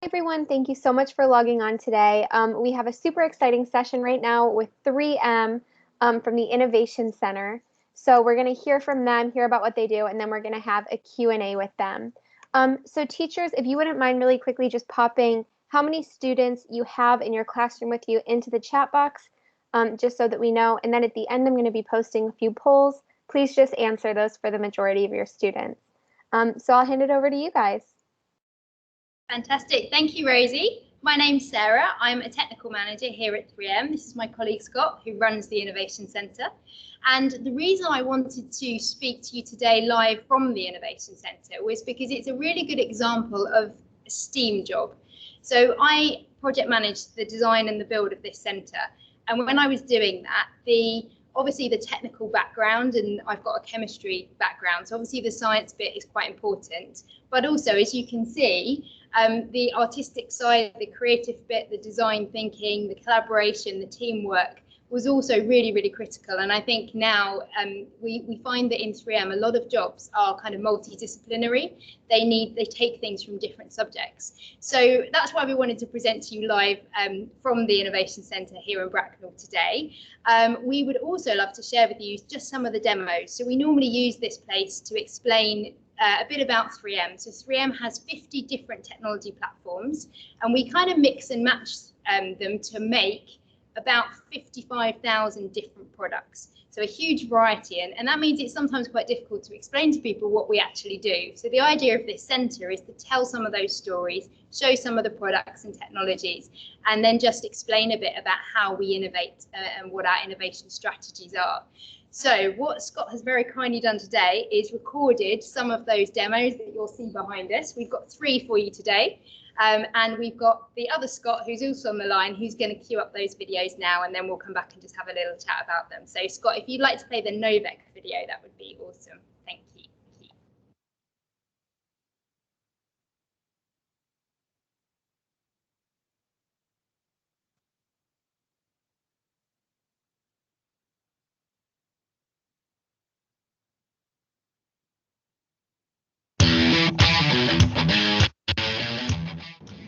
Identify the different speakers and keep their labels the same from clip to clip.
Speaker 1: Everyone, thank you so much for logging on today. We have a super exciting session right now with 3M from the Innovation Center. So we're going to hear from them, hear about what they do, and then we're going to have a Q&A with them. So teachers, if you wouldn't mind really quickly just popping how many students you have in your classroom with you into the chat box, just so that we know. And then at the end, I'm going to be posting a few polls. Please just answer those for the majority of your students. So I'll hand it over to you guys.
Speaker 2: Fantastic. Thank you, Rosie. My name's Sarah. I'm a technical manager here at 3M. This is my colleague Scott, who runs the Innovation Centre. And the reason I wanted to speak to you today live from the Innovation Centre was because it's a really good example of a STEAM job. So I project managed the design and the build of this centre. And when I was doing that, obviously the technical background, and I've got a chemistry background, so obviously the science bit is quite important. But also, as you can see, the artistic side, the creative bit, the design thinking, the collaboration, the teamwork was also really, really critical. And I think now we find that in 3M, a lot of jobs are kind of multidisciplinary. They take things from different subjects. So that's why we wanted to present to you live from the Innovation Centre here in Bracknell today. We would also love to share with you just some of the demos. So we normally use this place to explain a bit about 3M. So 3M has 50 different technology platforms, and we kind of mix and match them to make about 55,000 different products. So a huge variety, and that means it's sometimes quite difficult to explain to people what we actually do. So the idea of this centre is to tell some of those stories, show some of the products and technologies, and then just explain a bit about how we innovate and what our innovation strategies are. So what Scott has very kindly done today is recorded some of those demos that you'll see behind us. We've got 3 for you today. And we've got the other Scott, who's also on the line, who's going to queue up those videos now, and then we'll come back and just have a little chat about them. So Scott, if you'd like to play the Novec video, that would be awesome. Thank you.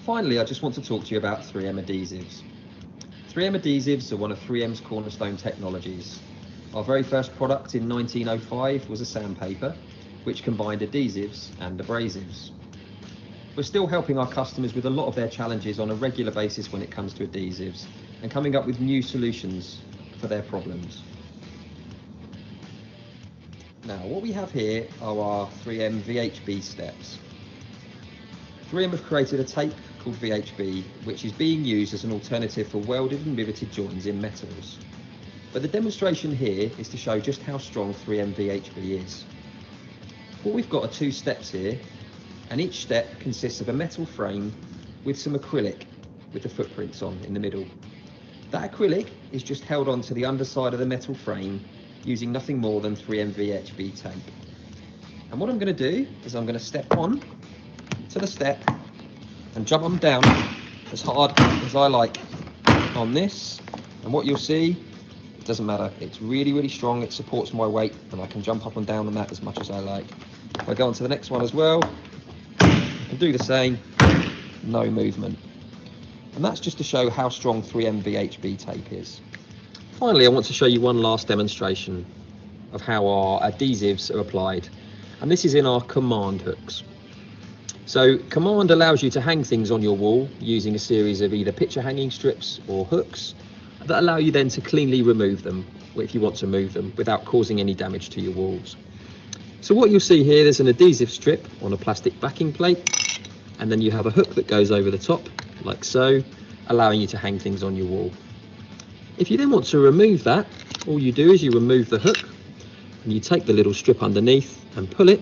Speaker 3: Finally, I just want to talk to you about 3M adhesives. 3M adhesives are one of 3M's cornerstone technologies. Our very first product in 1905 was a sandpaper, which combined adhesives and abrasives. We're still helping our customers with a lot of their challenges on a regular basis when it comes to adhesives, and coming up with new solutions for their problems. Now, what we have here are our 3M VHB steps. 3M have created a tape called VHB, which is being used as an alternative for welded and riveted joins in metals. But the demonstration here is to show just how strong 3M VHB is. What we've got are 2 steps here, and each step consists of a metal frame with some acrylic with the footprints on in the middle. That acrylic is just held onto the underside of the metal frame using nothing more than 3M VHB tape. And what I'm going to do is I'm going to step on to the step and jump on down as hard as I like on this, and what you'll see, it doesn't matter, it's really, really strong, it supports my weight, and I can jump up and down on that as much as I like. If I go on to the next one as well and do the same, no movement. And that's just to show how strong 3M VHB tape is. Finally, I want to show you one last demonstration of how our adhesives are applied, and this is in our command hooks. So command allows you to hang things on your wall using a series of either picture hanging strips or hooks that allow you then to cleanly remove them if you want to move them without causing any damage to your walls. So what you'll see here, there's an adhesive strip on a plastic backing plate, and then you have a hook that goes over the top like so, allowing you to hang things on your wall. If you then want to remove that, all you do is you remove the hook and you take the little strip underneath and pull it,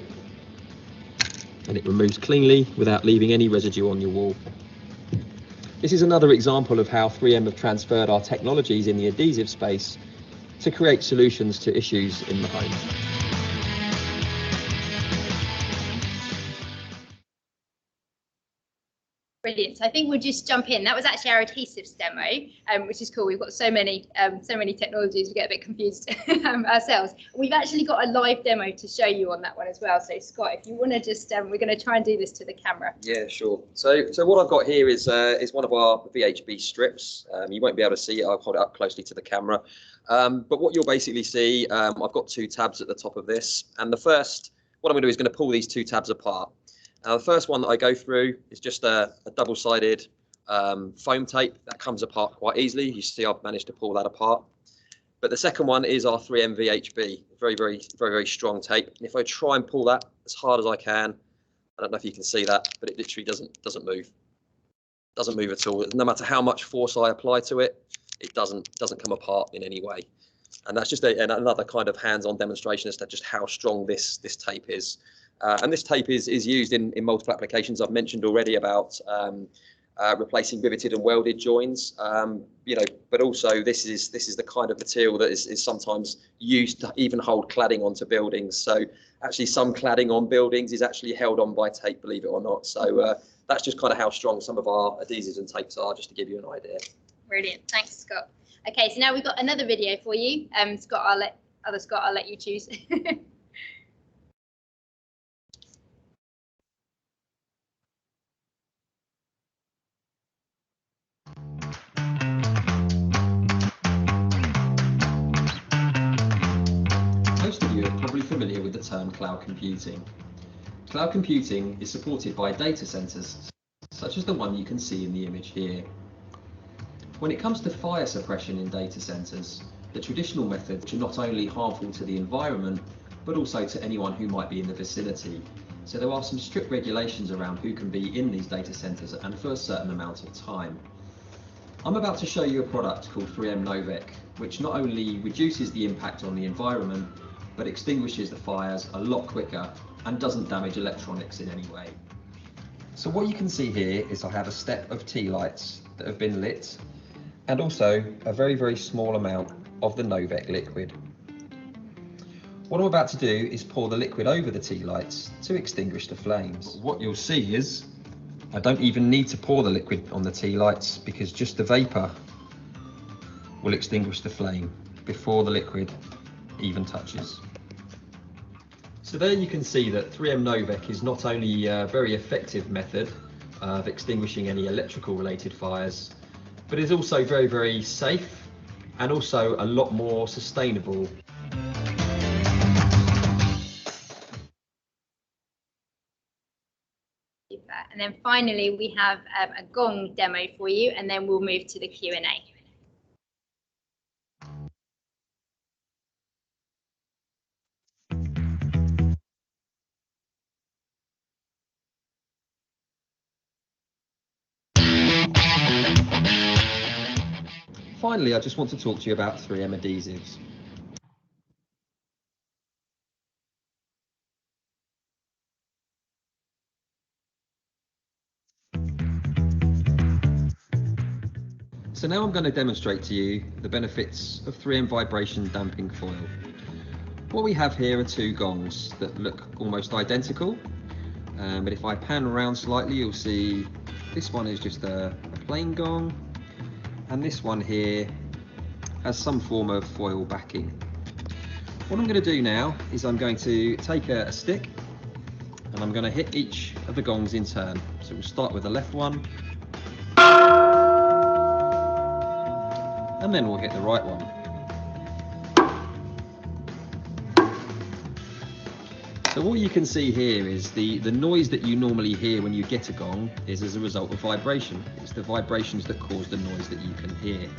Speaker 3: and it removes cleanly without leaving any residue on your wall. This is another example of how 3M have transferred our technologies in the adhesive space to create solutions to issues in the home.
Speaker 2: Brilliant. So I think we'll just jump in. That was actually our adhesives demo, which is cool. We've got so many technologies, we get a bit confused ourselves. We've actually got a live demo to show you on that one as well. So Scott, if you want to just, we're going to try and do this to the camera.
Speaker 3: Yeah, sure. So what I've got here is one of our VHB strips. You won't be able to see it. I'll hold it up closely to the camera. But what you'll basically see, I've got two tabs at the top of this, and what I'm going to do is going to pull these two tabs apart. Now, the first one that I go through is just a double-sided foam tape that comes apart quite easily. You see I've managed to pull that apart. But the second one is our 3M VHB, very strong tape. And if I try and pull that as hard as I can, I don't know if you can see that, but it literally doesn't move. Doesn't move at all. No matter how much force I apply to it, it doesn't come apart in any way. And that's just another kind of hands-on demonstration as to just how strong this tape is. And this tape is used in multiple applications. I've mentioned already about replacing riveted and welded joins, but also this is the kind of material that is sometimes used to even hold cladding onto buildings. So actually some cladding on buildings is actually held on by tape, believe it or not. So that's just kind of how strong some of our adhesives and tapes are, just to give you an idea.
Speaker 2: Brilliant. Thanks, Scott. Okay, so now we've got another video for you. Scott, I'll let you choose.
Speaker 3: Most of you are probably familiar with the term cloud computing. Cloud computing is supported by data centers, such as the one you can see in the image here. When it comes to fire suppression in data centers, the traditional methods are not only harmful to the environment, but also to anyone who might be in the vicinity. So there are some strict regulations around who can be in these data centers and for a certain amount of time. I'm about to show you a product called 3M Novec, which not only reduces the impact on the environment, but extinguishes the fires a lot quicker and doesn't damage electronics in any way. So what you can see here is I have a step of tea lights that have been lit, and also a very small amount of the Novec liquid. What I'm about to do is pour the liquid over the tea lights to extinguish the flames. What you'll see is I don't even need to pour the liquid on the tea lights, because just the vapor will extinguish the flame before the liquid even touches. So there you can see that 3M Novec is not only a very effective method of extinguishing any electrical related fires, but is also very safe and also a lot more sustainable.
Speaker 2: And then finally, we have a gong demo for you, and then we'll move to the Q&A.
Speaker 3: Finally, I just want to talk to you about 3M adhesives. So now I'm going to demonstrate to you the benefits of 3M vibration damping foil. What we have here are two gongs that look almost identical, but if I pan around slightly, you'll see this one is just a plain gong, and this one here has some form of foil backing. What I'm going to do now is I'm going to take a stick and I'm going to hit each of the gongs in turn. So we'll start with the left one, and then we'll hit the right one. So what you can see here is the noise that you normally hear when you get a gong is as a result of vibration. It's the vibrations that cause the noise that you can hear.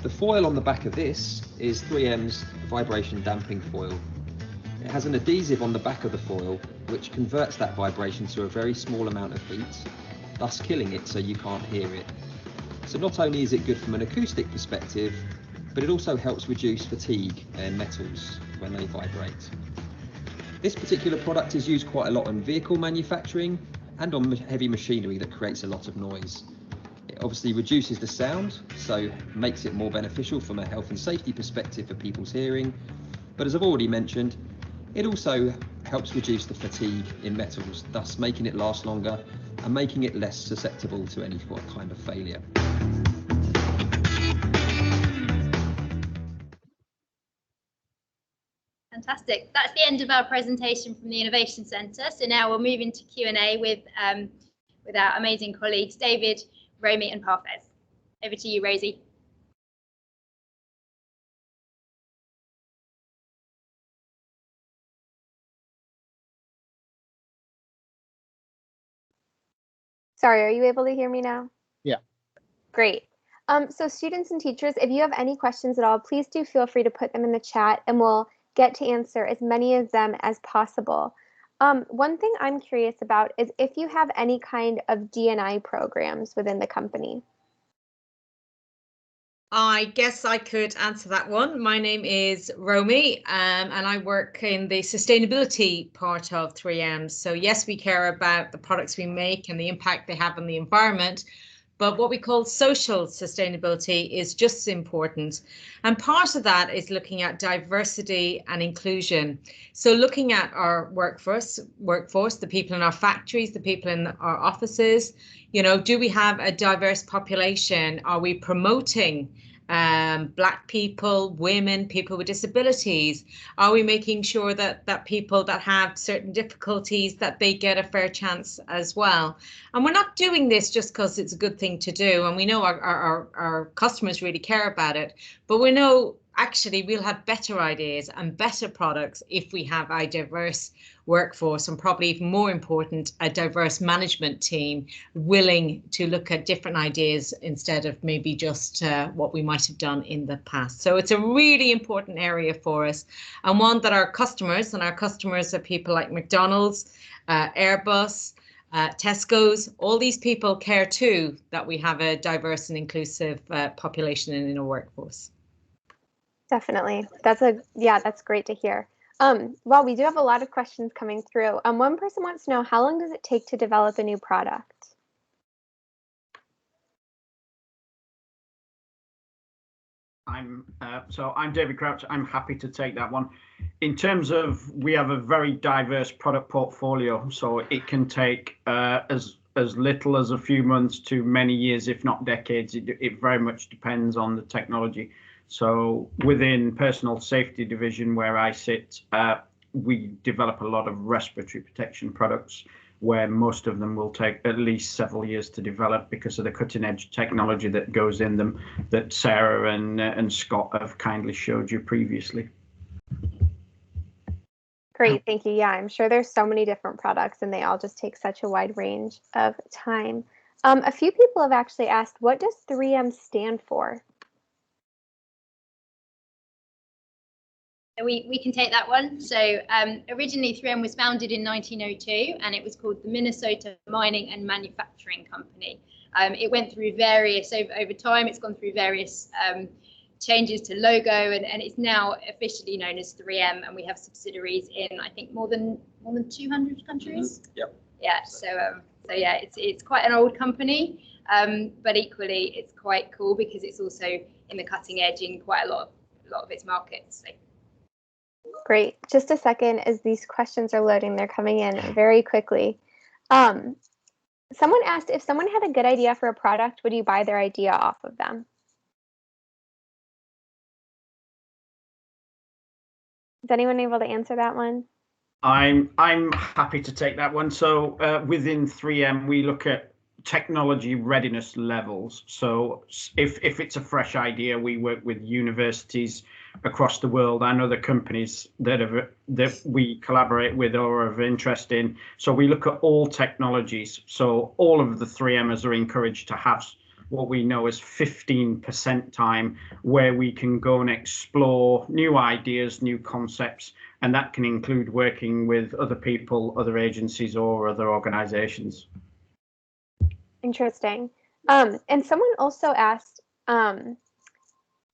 Speaker 3: The foil on the back of this is 3M's vibration damping foil. It has an adhesive on the back of the foil which converts that vibration to a very small amount of heat, thus killing it so you can't hear it. So not only is it good from an acoustic perspective, but it also helps reduce fatigue in metals when they vibrate. This particular product is used quite a lot in vehicle manufacturing and on heavy machinery that creates a lot of noise. It obviously reduces the sound, so makes it more beneficial from a health and safety perspective for people's hearing. But as I've already mentioned, it also helps reduce the fatigue in metals, thus making it last longer and making it less susceptible to any kind of failure.
Speaker 2: Fantastic. That's the end of our presentation from the Innovation Centre. So now we'll move into Q&A with our amazing colleagues, David, Romy and Parfez. Over to you, Rosie.
Speaker 1: Sorry, are you able to hear me now?
Speaker 4: Yeah.
Speaker 1: Great. So students and teachers, if you have any questions at all, please do feel free to put them in the chat and we'll get to answer as many of them as possible. One thing I'm curious about is if you have any kind of D&I programs within the company.
Speaker 5: I guess I could answer that one. My name is Romy, and I work in the sustainability part of 3M. So yes, we care about the products we make and the impact they have on the environment, but what we call social sustainability is just as important. And part of that is looking at diversity and inclusion. So looking at our workforce, the people in our factories, the people in our offices, you know, do we have a diverse population? Are we promoting Black people, women, people with disabilities? Are we making sure that people that have certain difficulties, that they get a fair chance as well? And we're not doing this just because it's a good thing to do. And we know our customers really care about it, but we know actually we'll have better ideas and better products if we have a diverse workforce, and probably even more important, a diverse management team willing to look at different ideas instead of maybe just what we might have done in the past. So it's a really important area for us, and one that our customers are people like McDonald's, Airbus, Tesco's, all these people care too that we have a diverse and inclusive population in our workforce.
Speaker 1: Definitely. That's great to hear. Well, we do have a lot of questions coming through. One person wants to know, how long does it take to develop a new product?
Speaker 4: I'm David Crouch. I'm happy to take that one. In terms of, we have a very diverse product portfolio, so it can take as little as a few months to many years, if not decades. It very much depends on the technology. So within personal safety division where I sit, we develop a lot of respiratory protection products, where most of them will take at least several years to develop because of the cutting edge technology that goes in them that Sarah and Scott have kindly showed you previously.
Speaker 1: Great, thank you. Yeah, I'm sure there's so many different products and they all just take such a wide range of time. A few people have actually asked, what does 3M stand for?
Speaker 2: We can take that one. So originally 3M was founded in 1902 and it was called the Minnesota Mining and Manufacturing Company. It went through various, over time, it's gone through various changes to logo, and it's now officially known as 3M, and we have subsidiaries in, I think, more than 200 countries.
Speaker 3: Mm-hmm. Yep.
Speaker 2: Yeah, so yeah, it's quite an old company, but equally it's quite cool because it's also in the cutting edge in quite a lot of its markets. So.
Speaker 1: Great. Just a second, as these questions are loading, they're coming in very quickly. Someone asked, if someone had a good idea for a product, would you buy their idea off of them? Is anyone able to answer that one?
Speaker 4: I'm happy to take that one. So within 3M, we look at technology readiness levels. So if it's a fresh idea, we work with universities across the world and other companies that we collaborate with or are of interest in. So we look at all technologies. So all of the 3Mers are encouraged to have what we know as 15% time where we can go and explore new ideas, new concepts, and that can include working with other people, other agencies, or other organizations.
Speaker 1: Interesting. And someone also asked,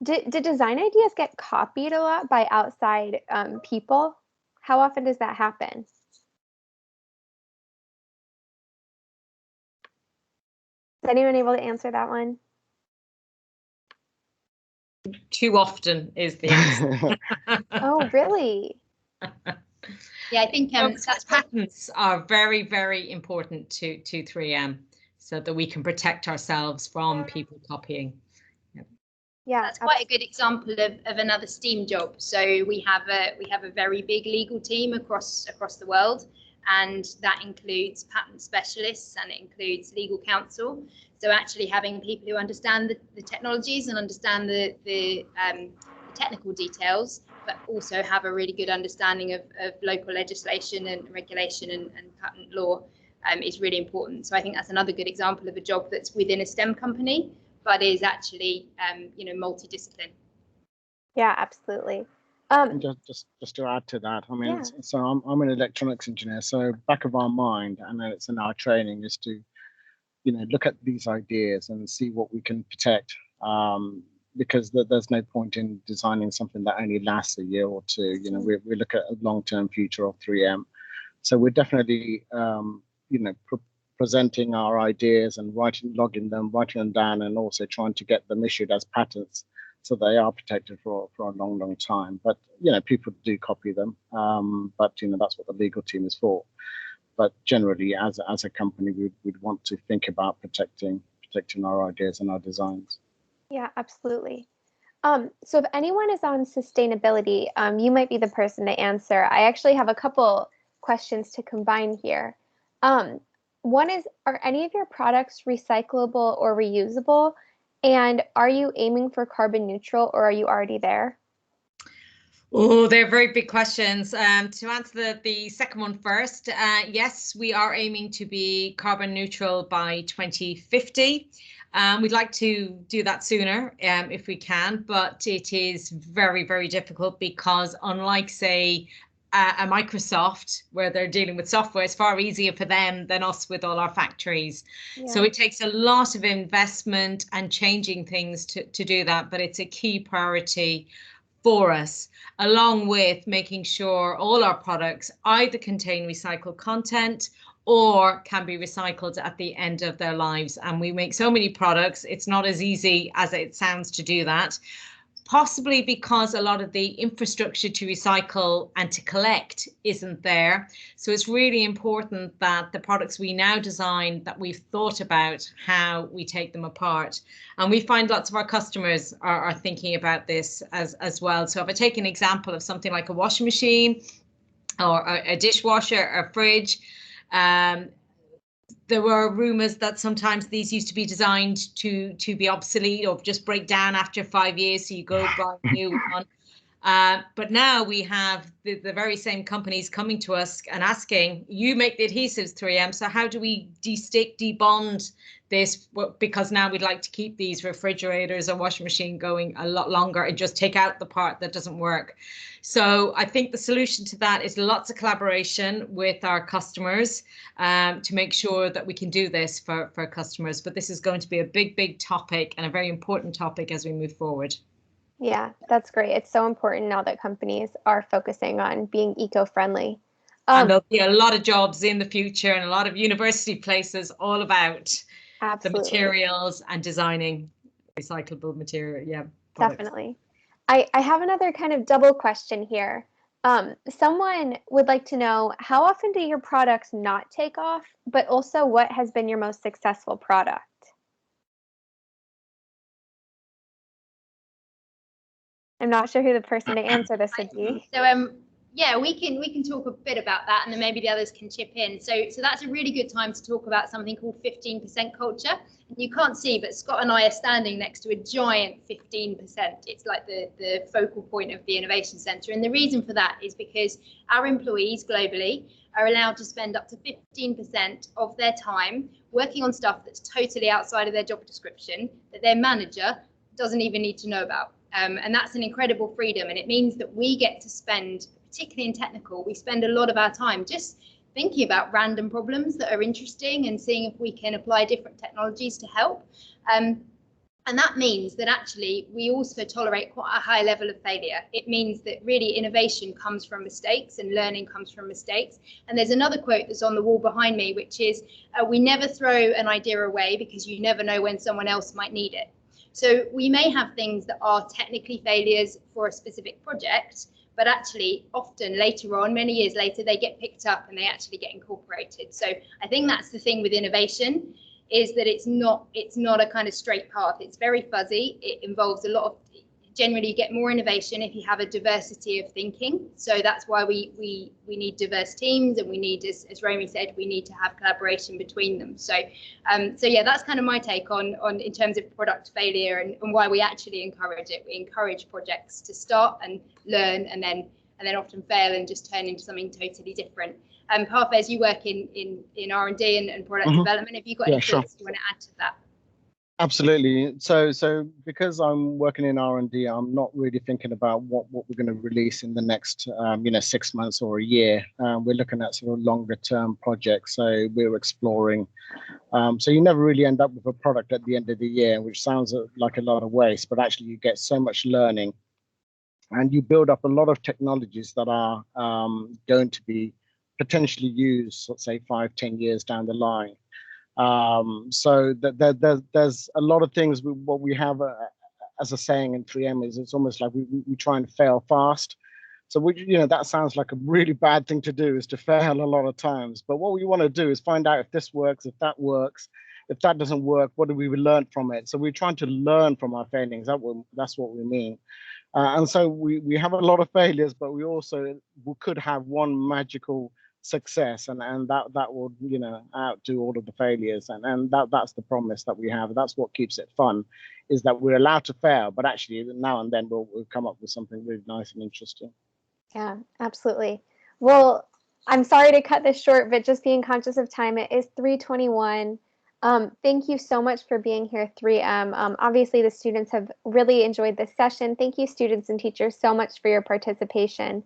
Speaker 1: did design ideas get copied a lot by outside people? How often does that happen? Is anyone able to answer that one?
Speaker 5: Too often is the answer.
Speaker 1: Oh, really?
Speaker 2: Yeah, I think
Speaker 5: That's patents are very, very important to 3M, so that we can protect ourselves from people copying.
Speaker 1: Yeah,
Speaker 2: that's quite a good example of another STEAM job. So we have a very big legal team across the world, and that includes patent specialists and it includes legal counsel. So actually having people who understand the technologies and understand the technical details, but also have a really good understanding of local legislation and regulation and patent law is really important. So I think that's another good example of a job that's within a STEM company, but is actually, multidiscipline.
Speaker 1: Yeah, absolutely.
Speaker 6: And just to add to that, I mean,
Speaker 1: Yeah.
Speaker 6: so I'm an electronics engineer. So back of our mind, and it's in our training, is to, look at these ideas and see what we can protect. Because there's no point in designing something that only lasts a year or two. We look at a long-term future of 3M. So we're definitely, presenting our ideas and writing them down, and also trying to get them issued as patents, so they are protected for a long, long time. But people do copy them. But that's what the legal team is for. But generally, as a company, we'd want to think about protecting our ideas and our designs.
Speaker 1: Yeah, absolutely. So if anyone is on sustainability, you might be the person to answer. I actually have a couple questions to combine here. One is, are any of your products recyclable or reusable? And are you aiming for carbon neutral, or are you already there?
Speaker 5: Oh, they're very big questions. To answer the second one first, yes, we are aiming to be carbon neutral by 2050. We'd like to do that sooner if we can, but it is very, very difficult because unlike, say, a Microsoft, where they're dealing with software, it's far easier for them than us with all our factories. Yeah. So it takes a lot of investment and changing things to do that, but it's a key priority for us, along with making sure all our products either contain recycled content or can be recycled at the end of their lives. And we make so many products, it's not as easy as it sounds to do that, possibly because a lot of the infrastructure to recycle and to collect isn't there. So it's really important that the products we now design, that we've thought about how we take them apart. And we find lots of our customers are thinking about this as well. So if I take an example of something like a washing machine or a dishwasher or a fridge, there were rumors that sometimes these used to be designed to be obsolete or just break down after 5 years, so you go buy a new one. But now we have the very same companies coming to us and asking, you make the adhesives, 3M, so how do we de-stick, debond this? Because now we'd like to keep these refrigerators or washing machine going a lot longer and just take out the part that doesn't work. So I think the solution to that is lots of collaboration with our customers to make sure that we can do this for customers. But this is going to be a big, big topic and a very important topic as we move forward.
Speaker 1: Yeah, that's great. It's so important now that companies are focusing on being eco-friendly.
Speaker 5: And there'll be a lot of jobs in the future and a lot of university places all about the materials and designing recyclable material. Yeah, products.
Speaker 1: Definitely. I have another kind of double question here. Someone would like to know, how often do your products not take off, but also what has been your most successful product? I'm not sure who the person to answer this would be.
Speaker 2: So yeah, we can talk a bit about that, and then maybe the others can chip in. So that's a really good time to talk about something called 15% culture. And you can't see, but Scott and I are standing next to a giant 15%. It's like the focal point of the Innovation Centre. And the reason for that is because our employees globally are allowed to spend up to 15% of their time working on stuff that's totally outside of their job description, that their manager doesn't even need to know about. And that's an incredible freedom. And it means that we get to spend, particularly in technical, we spend a lot of our time just thinking about random problems that are interesting and seeing if we can apply different technologies to help. And that means that actually we also tolerate quite a high level of failure. It means that really innovation comes from mistakes and learning comes from mistakes. And there's another quote that's on the wall behind me, which is, we never throw an idea away because you never know when someone else might need it. So we may have things that are technically failures for a specific project, but actually often later on, many years later, they get picked up and they actually get incorporated. So I think that's the thing with innovation, is that it's not a kind of straight path. It's very fuzzy. It involves a lot of, generally you get more innovation if you have a diversity of thinking. So that's why we need diverse teams, and we need, as Romy said, we need to have collaboration between them. So yeah, that's kind of my take on in terms of product failure and why we actually encourage it. We encourage projects to start and learn and then often fail and just turn into something totally different. Parfez, you work in R&D and product development. Have you got any thoughts you want to add to that?
Speaker 6: Absolutely. So because I'm working in R&D, I'm not really thinking about what we're going to release in the next 6 months or a year. We're looking at sort of longer term projects. So we're exploring. So you never really end up with a product at the end of the year, which sounds like a lot of waste, but actually you get so much learning, and you build up a lot of technologies that are going to be potentially used, let's say 5-10 years down the line. So there's a lot of things. What we have as a saying in 3M is, it's almost like we try and fail fast. So that sounds like a really bad thing to do, is to fail a lot of times. But what we want to do is find out if this works, if that works. If that doesn't work, what do we learn from it? So we're trying to learn from our failings. That's what we mean. And so we have a lot of failures, but we could have one magical success, and that will outdo all of the failures, and that's the promise that we have. That's what keeps it fun, is that we're allowed to fail, but actually now and then we'll come up with something really nice and interesting.
Speaker 1: Yeah, absolutely. Well, I'm sorry to cut this short, but just being conscious of time, it is 3:21. Thank you so much for being here, 3M. Obviously, the students have really enjoyed this session. Thank you, students and teachers, so much for your participation.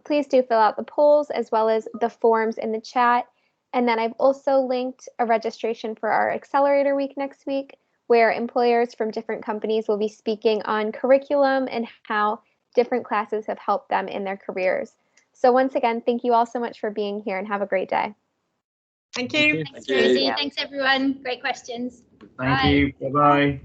Speaker 1: Please do fill out the polls as well as the forms in the chat. And then I've also linked a registration for our Accelerator Week next week, where employers from different companies will be speaking on curriculum and how different classes have helped them in their careers. So once again, thank you all so much for being here, and have a great day.
Speaker 5: Thank you.
Speaker 2: Thanks, Rosie. Thanks, everyone. Great questions.
Speaker 4: Thank you. Bye-bye.